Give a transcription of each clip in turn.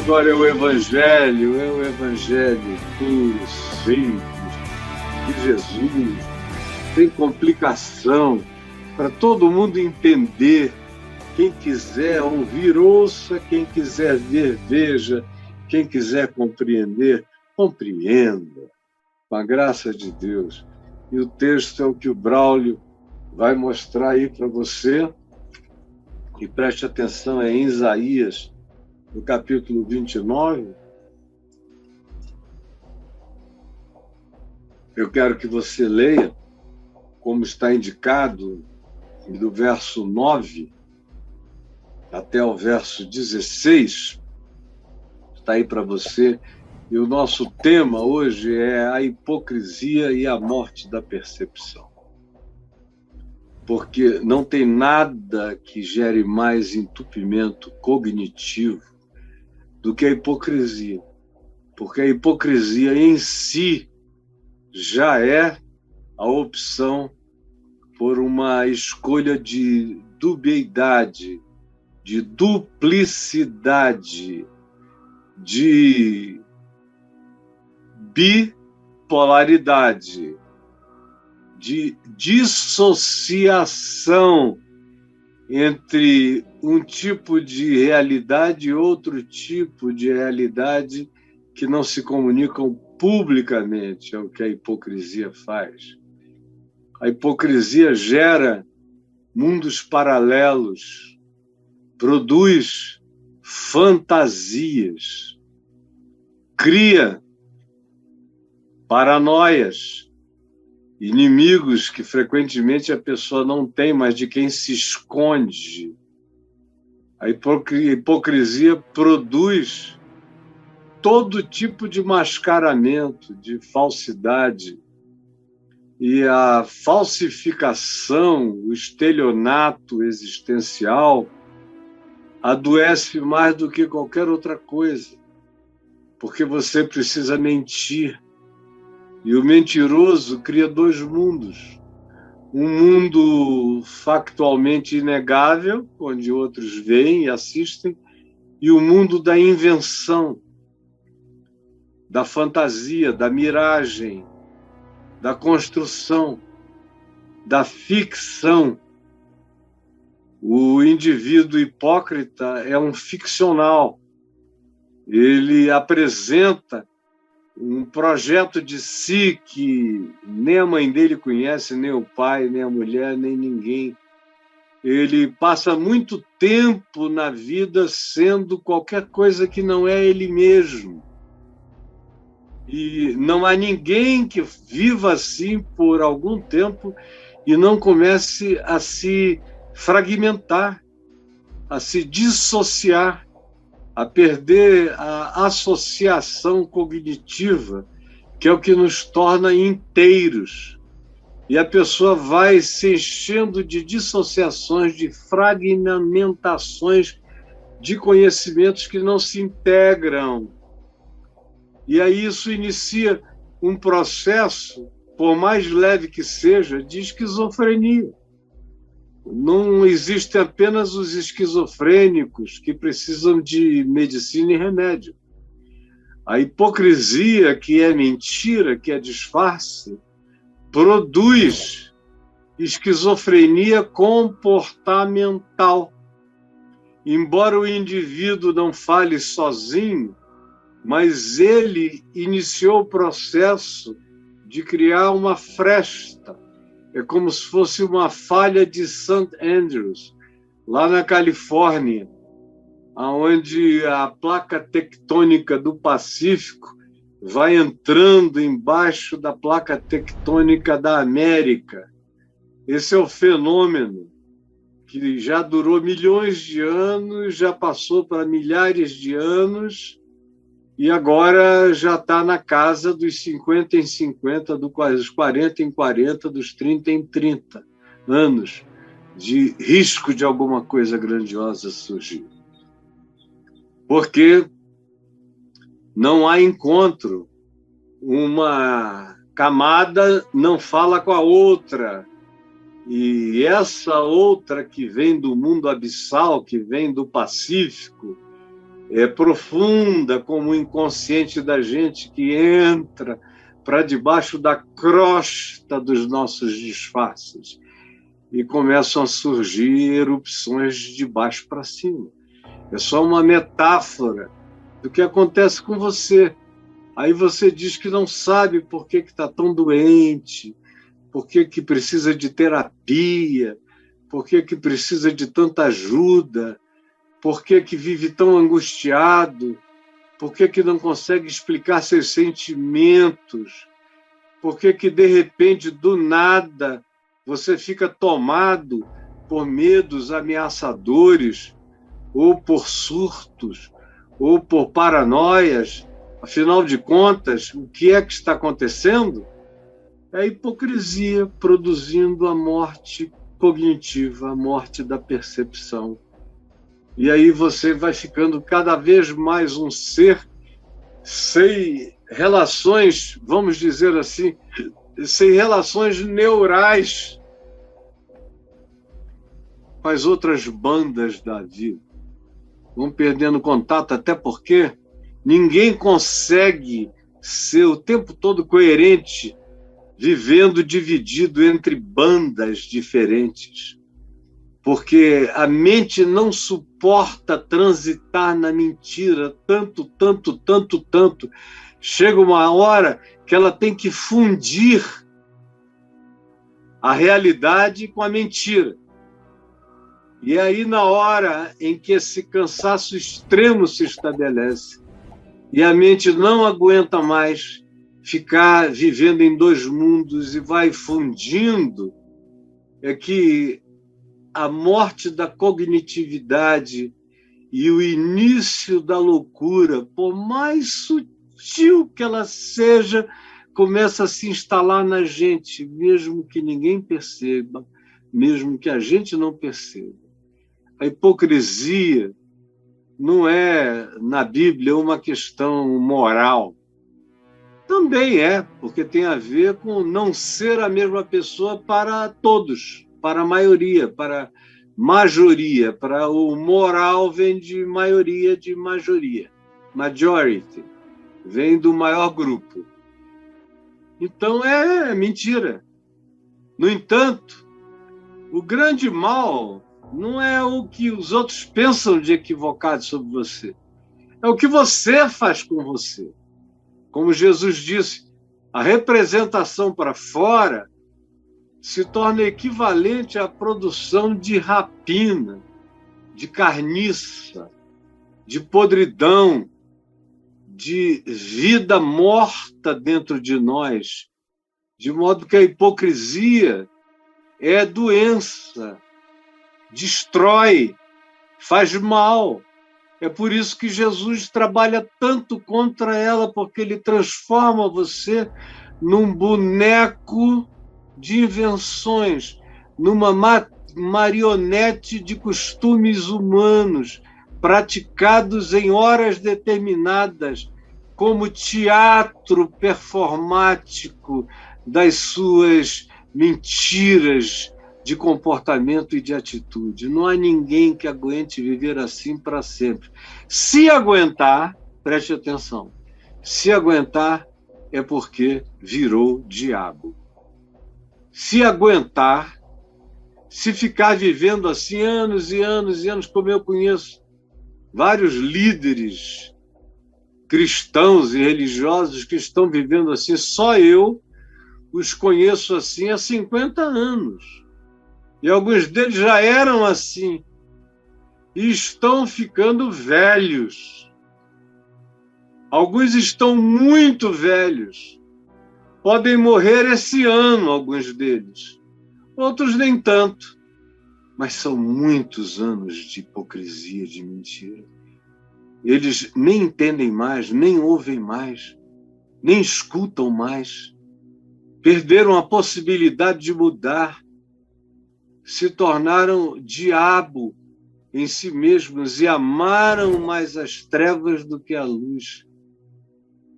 agora é o Evangelho puro, simples, de Jesus, sem complicação, para todo mundo entender. Quem quiser ouvir, ouça, quem quiser ver, veja, quem quiser compreender, compreenda, com a graça de Deus. E o texto é o que o Braulio vai mostrar aí para você, e preste atenção, é em Isaías, no capítulo 29. Eu quero que você leia, como está indicado, do verso 9 até o verso 16, está aí para você. E o nosso tema hoje é a hipocrisia e a morte da percepção. Porque não tem nada que gere mais entupimento cognitivo do que a hipocrisia. Porque a hipocrisia em si já é a opção por uma escolha de dubiedade, de duplicidade, de bipolaridade, de dissociação entre um tipo de realidade e outro tipo de realidade que não se comunicam publicamente. É o que a hipocrisia faz. A hipocrisia gera mundos paralelos, produz fantasias, cria paranoias, inimigos que frequentemente a pessoa não tem, mas de quem se esconde. A hipocrisia produz todo tipo de mascaramento, de falsidade. E a falsificação, o estelionato existencial, adoece mais do que qualquer outra coisa, porque você precisa mentir. E o mentiroso cria dois mundos. Um mundo factualmente inegável, onde outros veem e assistem, e o mundo da invenção, da fantasia, da miragem, da construção, da ficção. O indivíduo hipócrita é um ficcional. Ele apresenta um projeto de si que nem a mãe dele conhece, nem o pai, nem a mulher, nem ninguém. Ele passa muito tempo na vida sendo qualquer coisa que não é ele mesmo. E não há ninguém que viva assim por algum tempo e não comece a se fragmentar, a se dissociar, a perder a associação cognitiva, que é o que nos torna inteiros. E a pessoa vai se enchendo de dissociações, de fragmentações de conhecimentos que não se integram. E aí isso inicia um processo, por mais leve que seja, de esquizofrenia. Não existem apenas os esquizofrênicos que precisam de medicina e remédio. A hipocrisia, que é mentira, que é disfarce, produz esquizofrenia comportamental. Embora o indivíduo não fale sozinho, mas ele iniciou o processo de criar uma fresta. É como se fosse uma falha de St. Andrews, lá na Califórnia, onde a placa tectônica do Pacífico vai entrando embaixo da placa tectônica da América. Esse é o fenômeno que já durou milhões de anos, já passou para milhares de anos, e agora já está na casa dos 50 em 50, dos 40 em 40, dos 30 em 30 anos de risco de alguma coisa grandiosa surgir. Porque não há encontro. Uma camada não fala com a outra. E essa outra que vem do mundo abissal, que vem do Pacífico, é profunda como o inconsciente da gente que entra para debaixo da crosta dos nossos disfarces e começam a surgir erupções de baixo para cima. É só uma metáfora do que acontece com você. Aí você diz que não sabe por que está tão doente, por que precisa de terapia, por que precisa de tanta ajuda, por que vive tão angustiado, por que não consegue explicar seus sentimentos, por que de repente, do nada, você fica tomado por medos ameaçadores, ou por surtos, ou por paranoias. Afinal de contas, o que é que está acontecendo? É a hipocrisia produzindo a morte cognitiva, a morte da percepção. E aí você vai ficando cada vez mais um ser sem relações, vamos dizer assim, sem relações neurais com as outras bandas da vida. Vão perdendo contato, até porque ninguém consegue ser o tempo todo coerente, vivendo dividido entre bandas diferentes. Porque a mente não suporta transitar na mentira tanto. Chega uma hora que ela tem que fundir a realidade com a mentira. E aí, na hora em que esse cansaço extremo se estabelece e a mente não aguenta mais ficar vivendo em dois mundos e vai fundindo, é que a morte da cognitividade e o início da loucura, por mais sutil que ela seja, começa a se instalar na gente, mesmo que ninguém perceba, mesmo que a gente não perceba. A hipocrisia não é, na Bíblia, uma questão moral. Também é, porque tem a ver com não ser a mesma pessoa para todos, para a maioria, para a majoria. Para o moral vem de maioria, de majoria. Majority vem do maior grupo. Então é mentira. No entanto, o grande mal não é o que os outros pensam de equivocado sobre você. É o que você faz com você. Como Jesus disse, a representação para fora se torna equivalente à produção de rapina, de carniça, de podridão, de vida morta dentro de nós, de modo que a hipocrisia é doença, destrói, faz mal. É por isso que Jesus trabalha tanto contra ela, porque ele transforma você num boneco de invenções, numa marionete de costumes humanos, praticados em horas determinadas, como teatro performático das suas mentiras de comportamento e de atitude. Não há ninguém que aguente viver assim para sempre. Se aguentar, preste atenção, se aguentar é porque virou diabo. Se aguentar, se ficar vivendo assim anos e anos e anos, como eu conheço vários líderes cristãos e religiosos que estão vivendo assim, só eu os conheço assim há 50 anos. E alguns deles já eram assim e estão ficando velhos. Alguns estão muito velhos. Podem morrer esse ano, alguns deles. Outros nem tanto. Mas são muitos anos de hipocrisia, de mentira. Eles nem entendem mais, nem ouvem mais, nem escutam mais. Perderam a possibilidade de mudar. Se tornaram diabo em si mesmos e amaram mais as trevas do que a luz.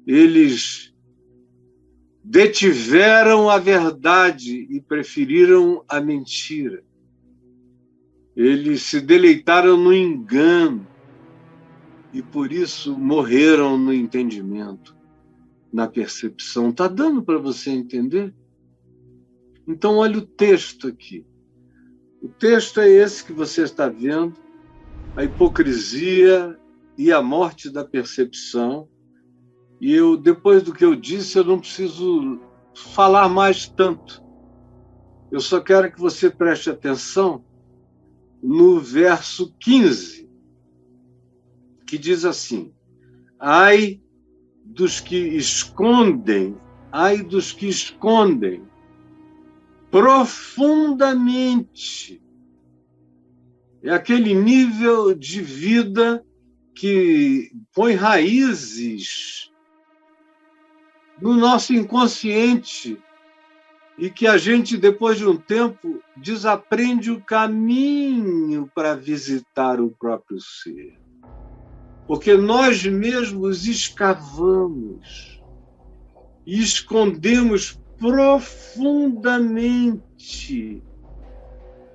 Eles detiveram a verdade e preferiram a mentira. Eles se deleitaram no engano e por isso morreram no entendimento, na percepção. Está dando para você entender? Então, olha o texto aqui. O texto é esse que você está vendo, a hipocrisia e a morte da percepção. E eu, depois do que eu disse, eu não preciso falar mais tanto. Eu só quero que você preste atenção no verso 15, que diz assim: ai dos que escondem profundamente. É aquele nível de vida que põe raízes no nosso inconsciente e que a gente, depois de um tempo, desaprende o caminho para visitar o próprio ser. Porque nós mesmos escavamos e escondemos profundamente.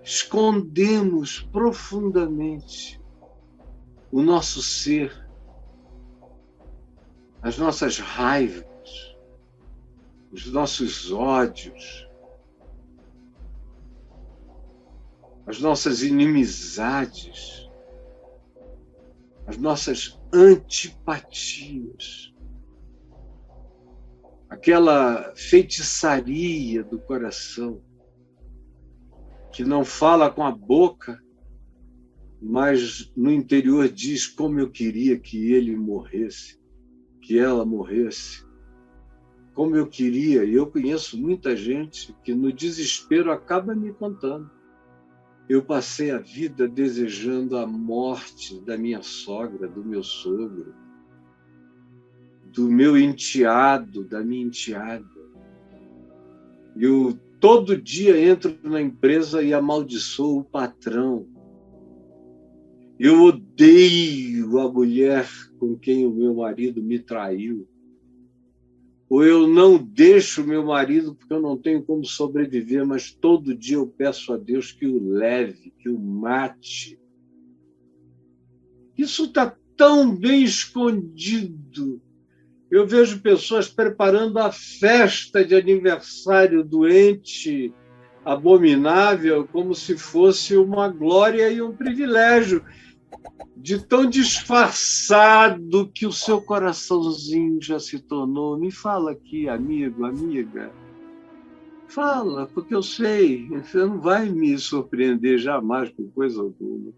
Escondemos profundamente o nosso ser, as nossas raivas, os nossos ódios, as nossas inimizades, as nossas antipatias, aquela feitiçaria do coração que não fala com a boca, mas no interior diz como eu queria que ele morresse, que ela morresse. Como eu queria, e eu conheço muita gente que no desespero acaba me contando. Eu passei a vida desejando a morte da minha sogra, do meu sogro, do meu enteado, da minha enteada. Eu todo dia entro na empresa e amaldiçoo o patrão. Eu odeio a mulher com quem o meu marido me traiu. Ou eu não deixo meu marido porque eu não tenho como sobreviver, mas todo dia eu peço a Deus que o leve, que o mate. Isso está tão bem escondido. Eu vejo pessoas preparando a festa de aniversário do ente abominável como se fosse uma glória e um privilégio, de tão disfarçado que o seu coraçãozinho já se tornou. Me fala aqui, amigo, amiga. Fala, porque eu sei, você não vai me surpreender jamais com coisa alguma.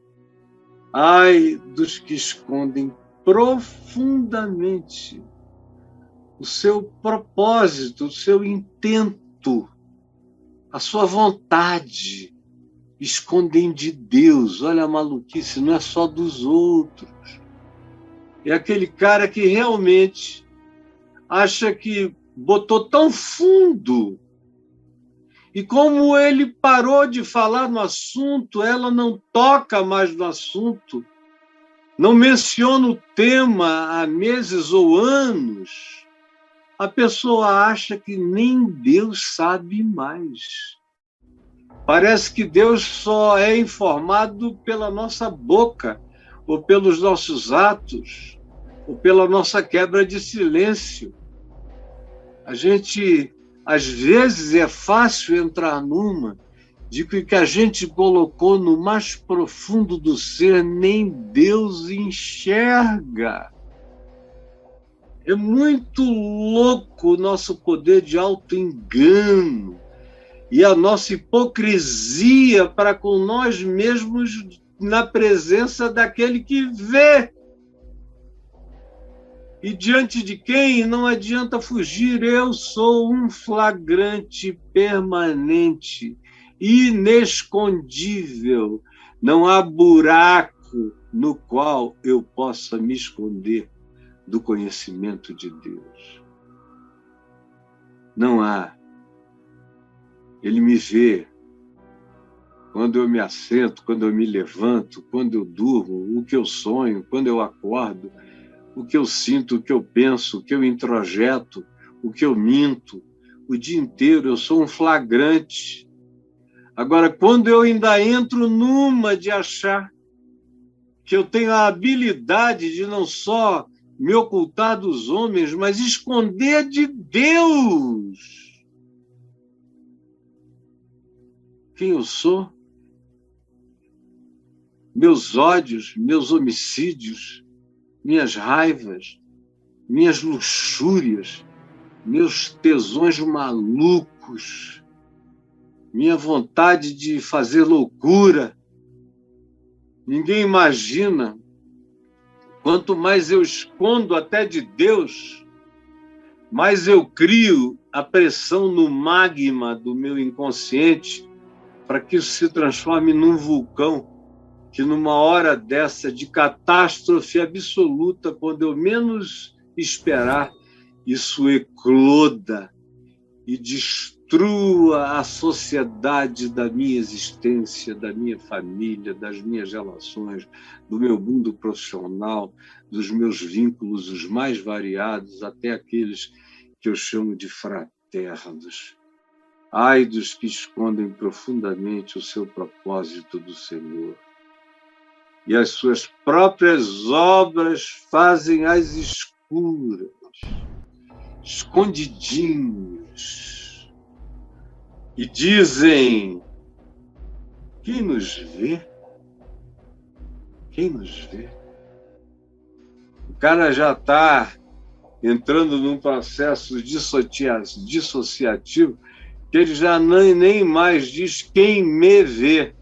Ai dos que escondem profundamente o seu propósito, o seu intento, a sua vontade, escondem de Deus. Olha a maluquice, não é só dos outros. É aquele cara que realmente acha que botou tão fundo, e como ele parou de falar no assunto, ela não toca mais no assunto, não menciona o tema há meses ou anos, a pessoa acha que nem Deus sabe mais. Parece que Deus só é informado pela nossa boca, ou pelos nossos atos, ou pela nossa quebra de silêncio. A gente, às vezes, é fácil entrar numa de que o que a gente colocou no mais profundo do ser, nem Deus enxerga. É muito louco o nosso poder de auto-engano e a nossa hipocrisia para com nós mesmos na presença daquele que vê. E diante de quem não adianta fugir, eu sou um flagrante permanente, inescondível. Não há buraco no qual eu possa me esconder do conhecimento de Deus. Não há. Ele me vê quando eu me assento, quando eu me levanto, quando eu durmo, o que eu sonho, quando eu acordo, o que eu sinto, o que eu penso, o que eu introjeto, o que eu minto. O dia inteiro eu sou um flagrante. Agora, quando eu ainda entro numa de achar que eu tenho a habilidade de não só me ocultar dos homens, mas esconder de Deus quem eu sou, meus ódios, meus homicídios, minhas raivas, minhas luxúrias, meus tesões malucos, minha vontade de fazer loucura. Ninguém imagina. Quanto mais eu escondo até de Deus, mais eu crio a pressão no magma do meu inconsciente para que isso se transforme num vulcão, que numa hora dessa de catástrofe absoluta, quando eu menos esperar, isso ecloda e destrua a sociedade da minha existência, da minha família, das minhas relações, do meu mundo profissional, dos meus vínculos, os mais variados, até aqueles que eu chamo de fraternos. Ai dos que escondem profundamente o seu propósito do Senhor. E as suas próprias obras fazem às escuras, escondidinhos, e dizem: quem nos vê? Quem nos vê? O cara já está entrando num processo dissociativo que ele já nem mais diz quem me vê.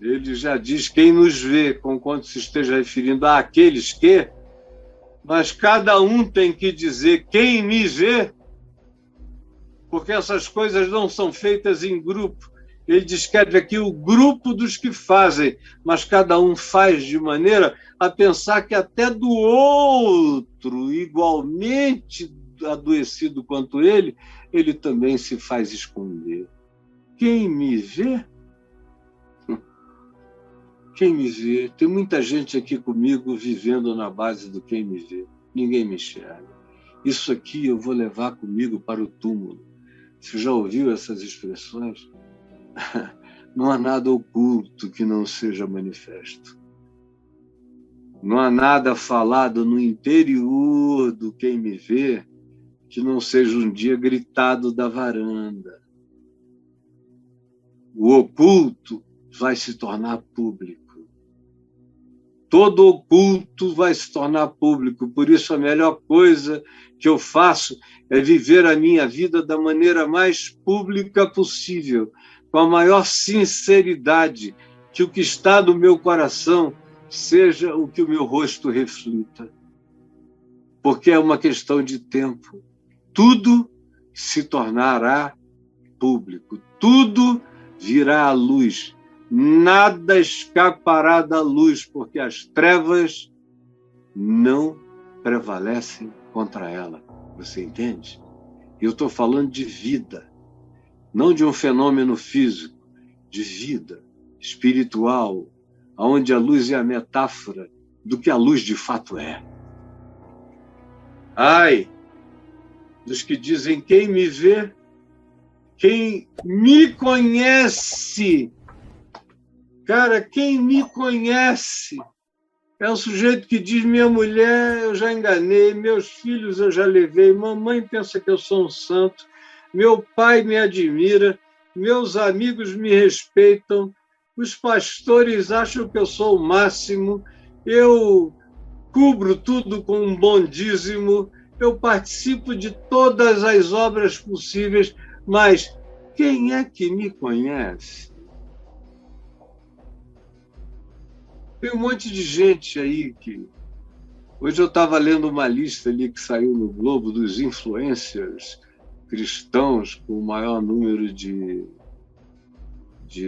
Ele já diz quem nos vê, conquanto se esteja referindo àqueles que, mas cada um tem que dizer quem me vê, porque essas coisas não são feitas em grupo. Ele descreve aqui o grupo dos que fazem, mas cada um faz de maneira a pensar que até do outro, igualmente adoecido quanto ele também se faz esconder. Quem me vê? Quem me vê? Tem muita gente aqui comigo vivendo na base do quem me vê. Ninguém me enxerga. Isso aqui eu vou levar comigo para o túmulo. Você já ouviu essas expressões? Não há nada oculto que não seja manifesto. Não há nada falado no interior do quem me vê que não seja um dia gritado da varanda. O oculto vai se tornar público. Todo oculto vai se tornar público. Por isso, a melhor coisa que eu faço é viver a minha vida da maneira mais pública possível, com a maior sinceridade, que o que está no meu coração seja o que o meu rosto reflita. Porque é uma questão de tempo. Tudo se tornará público. Tudo virá à luz. Nada escapará da luz, porque as trevas não prevalecem contra ela. Você entende? Eu estou falando de vida, não de um fenômeno físico, de vida espiritual, onde a luz é a metáfora do que a luz de fato é. Ai dos que dizem quem me vê, quem me conhece. Cara, quem me conhece é o sujeito que diz: minha mulher eu já enganei, meus filhos eu já levei, mamãe pensa que eu sou um santo, meu pai me admira, meus amigos me respeitam, os pastores acham que eu sou o máximo, eu cubro tudo com um bom dízimo, eu participo de todas as obras possíveis, mas quem é que me conhece? Tem um monte de gente aí que... Hoje eu estava lendo uma lista ali que saiu no Globo dos influencers cristãos com o maior número de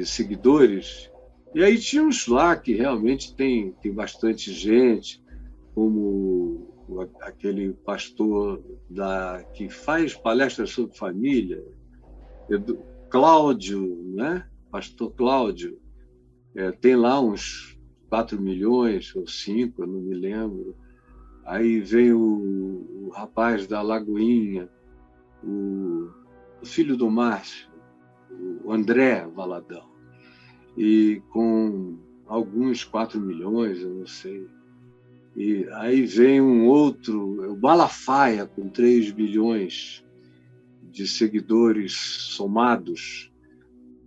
seguidores. E aí tinha uns lá que realmente tem bastante gente, como aquele pastor que faz palestras sobre família, Cláudio, né? Pastor Cláudio. Tem lá uns 4 milhões ou 5, eu não me lembro. Aí vem o rapaz da Lagoinha, o filho do Márcio, o André Valadão, e com alguns 4 milhões, eu não sei. E aí vem um outro, o Malafaia, com 3 bilhões de seguidores somados.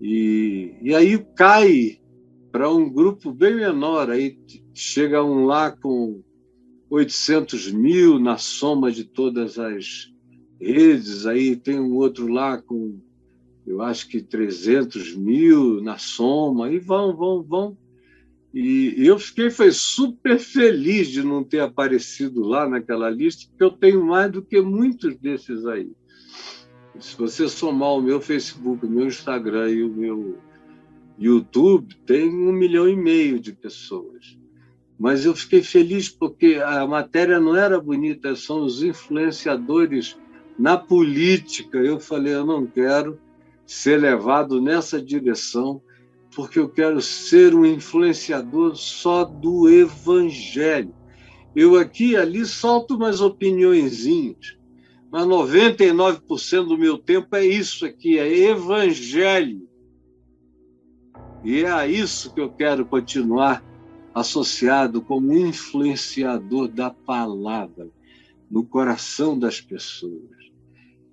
E aí cai para um grupo bem menor, aí chega um lá com 800 mil na soma de todas as redes, aí tem um outro lá com, eu acho que 300 mil na soma, e vão. E eu foi super feliz de não ter aparecido lá naquela lista, porque eu tenho mais do que muitos desses aí. Se você somar o meu Facebook, o meu Instagram e o meu YouTube, tem 1,5 milhão de pessoas. Mas eu fiquei feliz porque a matéria não era bonita, são os influenciadores na política. Eu falei, eu não quero ser levado nessa direção, porque eu quero ser um influenciador só do evangelho. Eu aqui e ali solto umas opiniõezinhas, mas 99% do meu tempo é isso aqui, é evangelho. E é a isso que eu quero continuar associado como influenciador da palavra no coração das pessoas.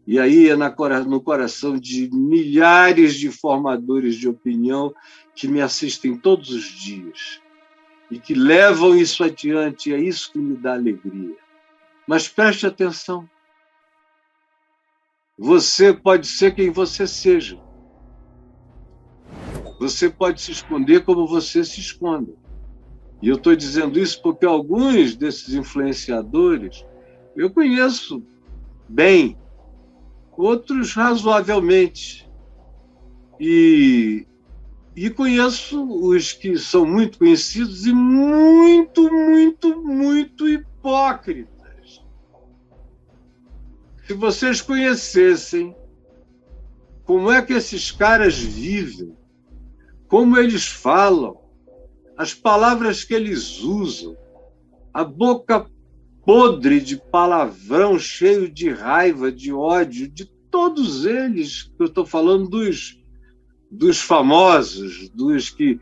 E aí é no coração de milhares de formadores de opinião que me assistem todos os dias e que levam isso adiante, é isso que me dá alegria. Mas preste atenção, você pode ser quem você seja. Você pode se esconder como você se esconde. E eu estou dizendo isso porque alguns desses influenciadores eu conheço bem, outros razoavelmente. E conheço os que são muito conhecidos e muito hipócritas. Se vocês conhecessem como é que esses caras vivem, como eles falam, as palavras que eles usam, a boca podre de palavrão, cheio de raiva, de ódio, de todos eles, que eu estou falando dos famosos, dos que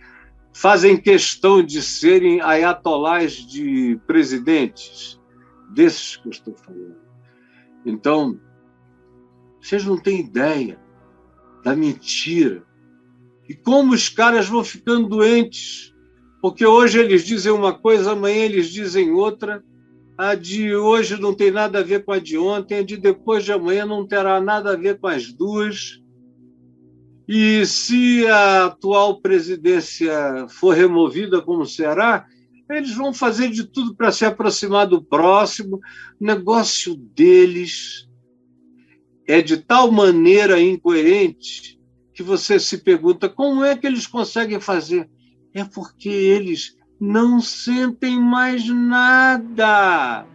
fazem questão de serem ayatolás de presidentes, desses que eu estou falando. Então, vocês não têm ideia da mentira e como os caras vão ficando doentes, porque hoje eles dizem uma coisa, amanhã eles dizem outra. A de hoje não tem nada a ver com a de ontem, a de depois de amanhã não terá nada a ver com as duas. E se a atual presidência for removida, como será, eles vão fazer de tudo para se aproximar do próximo. O negócio deles é de tal maneira incoerente que você se pergunta como é que eles conseguem fazer. É porque eles não sentem mais nada.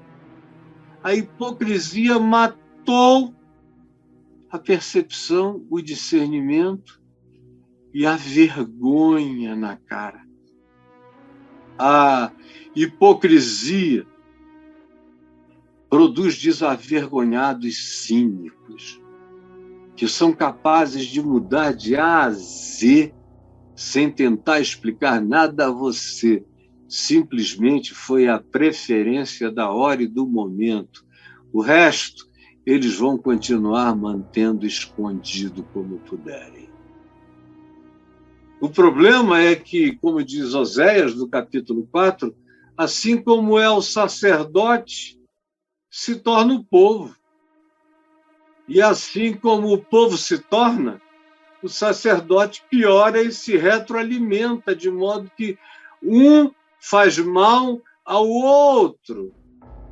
A hipocrisia matou a percepção, o discernimento e a vergonha na cara. A hipocrisia produz desavergonhados cínicos, que são capazes de mudar de A a Z sem tentar explicar nada a você. Simplesmente foi a preferência da hora e do momento. O resto, eles vão continuar mantendo escondido como puderem. O problema é que, como diz Oséias, no capítulo 4, assim como é o sacerdote, se torna o povo. E assim como o povo se torna, o sacerdote piora e se retroalimenta, de modo que um faz mal ao outro.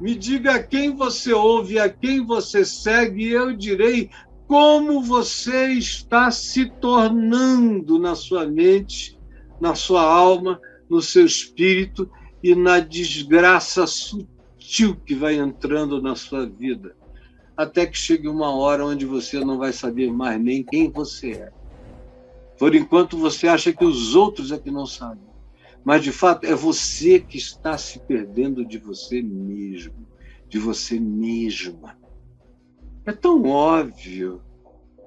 Me diga a quem você ouve, a quem você segue, e eu direi como você está se tornando na sua mente, na sua alma, no seu espírito e na desgraça sutil que vai entrando na sua vida, até que chegue uma hora onde você não vai saber mais nem quem você é. Por enquanto você acha que os outros é que não sabem, mas de fato é você que está se perdendo de você mesmo, de você mesma. É tão óbvio.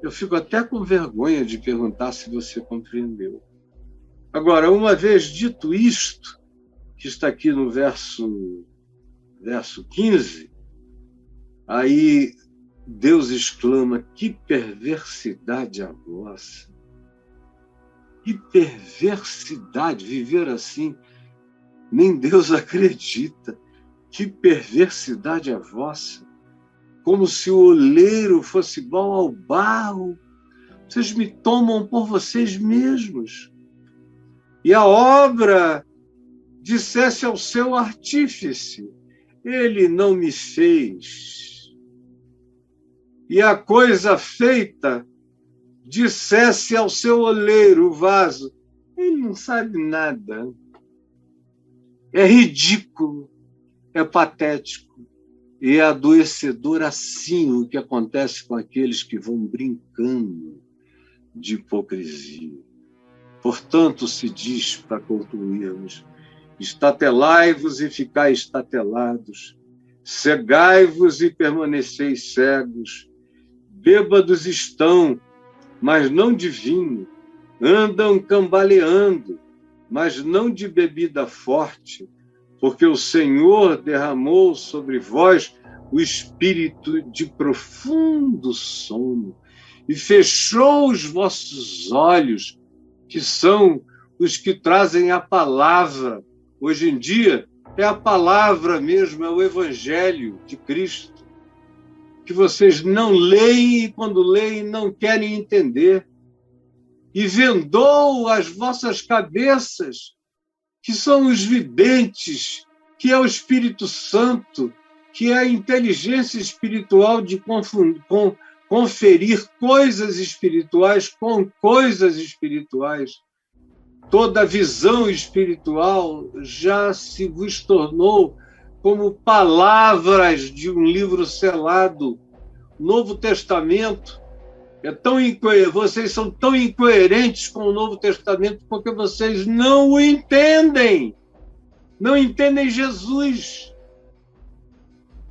Eu fico até com vergonha de perguntar se você compreendeu. Agora, uma vez dito isto, que está aqui no verso 15, aí Deus exclama: que perversidade a vossa! Que perversidade viver assim! Nem Deus acredita. Que perversidade a vossa! Como se o oleiro fosse igual ao barro. Vocês me tomam por vocês mesmos. E a obra dissesse ao seu artífice: ele não me fez. E a coisa feita dissesse ao seu oleiro, o vaso: ele não sabe nada. É ridículo, é patético e é adoecedor assim o que acontece com aqueles que vão brincando de hipocrisia. Portanto, se diz, para concluirmos: estatelai-vos e ficai estatelados, cegai-vos e permaneceis cegos, bêbados estão, mas não de vinho, andam cambaleando, mas não de bebida forte, porque o Senhor derramou sobre vós o espírito de profundo sono e fechou os vossos olhos, que são os que trazem a palavra. Hoje em dia, é a palavra mesmo, é o Evangelho de Cristo, que vocês não leem e, quando leem, não querem entender. E vendou as vossas cabeças, que são os videntes, que é o Espírito Santo, que é a inteligência espiritual de conferir coisas espirituais com coisas espirituais. Toda visão espiritual já se vos tornou como palavras de um livro selado. Novo Testamento é tão vocês são tão incoerentes com o Novo Testamento porque vocês não o entendem. Não entendem Jesus.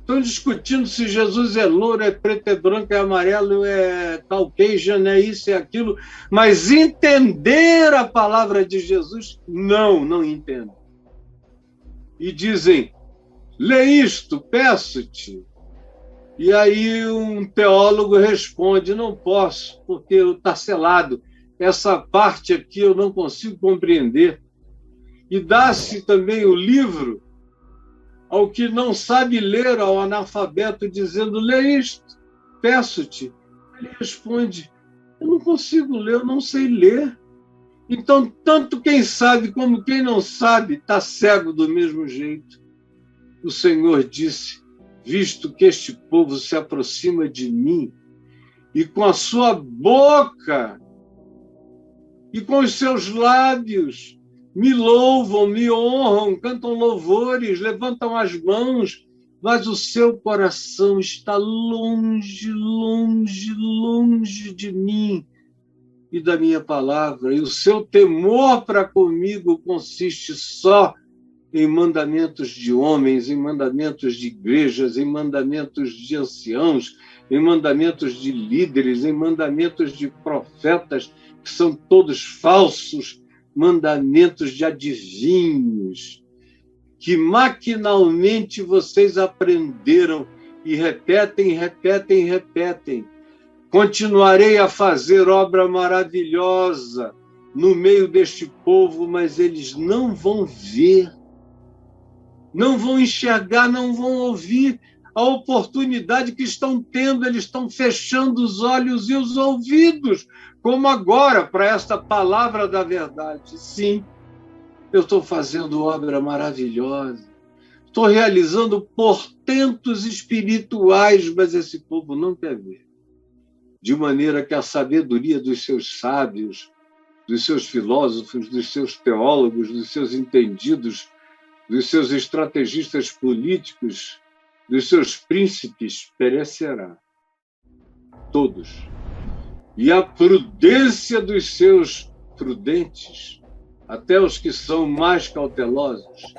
Estão discutindo se Jesus é louro, é preto, é branco, é amarelo, é caucasian, é isso, é aquilo. Mas entender a palavra de Jesus, não entendem. E dizem: lê isto, peço-te. E aí um teólogo responde: não posso, porque está selado. Essa parte aqui eu não consigo compreender. E dá-se também o livro ao que não sabe ler, ao analfabeto, dizendo: lê isto, peço-te. Ele responde: eu não consigo ler, eu não sei ler. Então, tanto quem sabe como quem não sabe está cego do mesmo jeito. O Senhor disse: visto que este povo se aproxima de mim, e com a sua boca e com os seus lábios me louvam, me honram, cantam louvores, levantam as mãos, mas o seu coração está longe, longe, longe de mim e da minha palavra, e o seu temor para comigo consiste só em mandamentos de homens, em mandamentos de igrejas, em mandamentos de anciãos, em mandamentos de líderes, em mandamentos de profetas, que são todos falsos, mandamentos de adivinhos, que maquinalmente vocês aprenderam e repetem. Continuarei a fazer obra maravilhosa no meio deste povo, mas eles não vão ver, não vão enxergar, não vão ouvir a oportunidade que estão tendo. Eles estão fechando os olhos e os ouvidos, como agora, para esta palavra da verdade. Sim, eu estou fazendo obra maravilhosa, estou realizando portentos espirituais, mas esse povo não quer ver. De maneira que a sabedoria dos seus sábios, dos seus filósofos, dos seus teólogos, dos seus entendidos, dos seus estrategistas políticos, dos seus príncipes perecerá. Todos. E a prudência dos seus prudentes, até os que são mais cautelosos,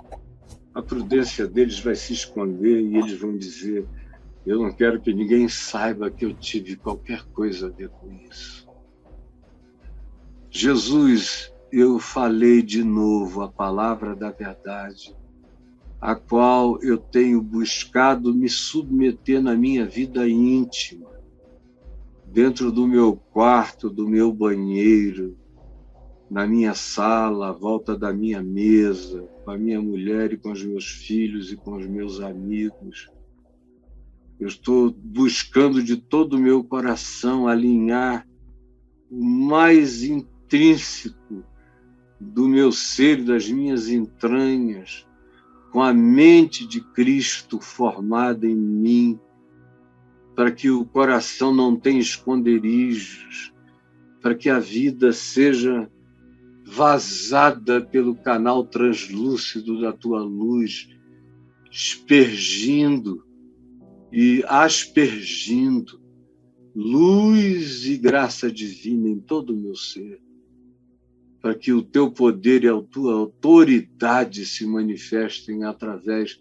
a prudência deles vai se esconder e eles vão dizer: eu não quero que ninguém saiba que eu tive qualquer coisa a ver com isso. Jesus eu falei de novo a palavra da verdade, a qual eu tenho buscado me submeter na minha vida íntima, dentro do meu quarto, do meu banheiro, na minha sala, à volta da minha mesa, com a minha mulher e com os meus filhos e com os meus amigos. Eu estou buscando de todo o meu coração alinhar o mais intrínseco do meu ser, das minhas entranhas, com a mente de Cristo formada em mim, para que o coração não tenha esconderijos, para que a vida seja vazada pelo canal translúcido da tua luz, aspergindo luz e graça divina em todo o meu ser, para que o teu poder e a tua autoridade se manifestem através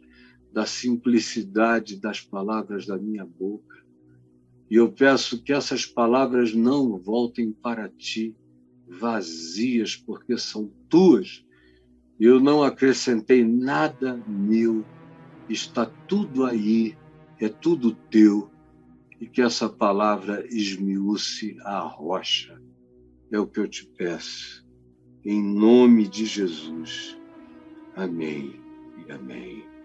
da simplicidade das palavras da minha boca. E eu peço que essas palavras não voltem para ti vazias, porque são tuas. Eu não acrescentei nada meu, está tudo aí, é tudo teu, e que essa palavra esmiúce a rocha. É o que eu te peço, em nome de Jesus. Amém e amém.